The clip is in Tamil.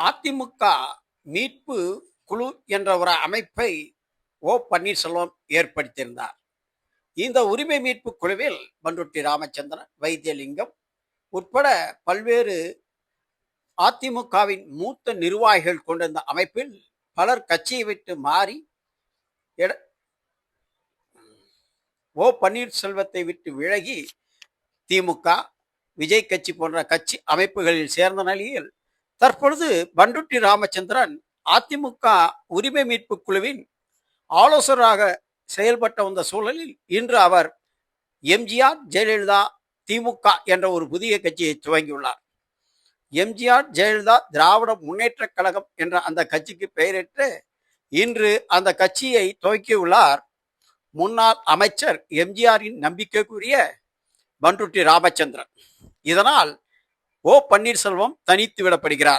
அதிமுக மீட்பு குழு என்ற ஒரு அமைப்பை பன்னீர்செல்வம் ஏற்படுத்தியிருந்தார். இந்த உரிமை மீட்பு குழுவில் பண்ருட்டி ராமச்சந்திரன், வைத்தியலிங்கம் உட்பட பல்வேறு அதிமுகவின் மூத்த நிர்வாகிகள் கொண்ட இந்த அமைப்பில் பலர் கட்சியை விட்டு மாறி பன்னீர்செல்வத்தை விட்டு விலகி திமுக, விஜய் கட்சி போன்ற கட்சி அமைப்புகளில் சேர்ந்த நிலையில் தற்பொழுது பண்ருட்டி ராமச்சந்திரன் அதிமுக உரிமை மீட்பு குழுவின் ஆலோசகராக செயல்பட்ட வந்த சூழலில் இன்று அவர் எம்ஜிஆர் ஜெயலலிதா திமுக என்ற ஒரு புதிய கட்சியை துவங்கியுள்ளார். எம்ஜிஆர் ஜெயலலிதா திராவிட முன்னேற்ற கழகம் என்ற அந்த கட்சிக்கு பெயரிட்டு இன்று அந்த கட்சியை துவக்கியுள்ளார் முன்னாள் அமைச்சர் எம்ஜிஆரின் நம்பிக்கைக்குரிய பண்ருட்டி ராமச்சந்திரன். இதனால் பன்னீர்செல்வம் தனித்து விடப்படுகிறார்.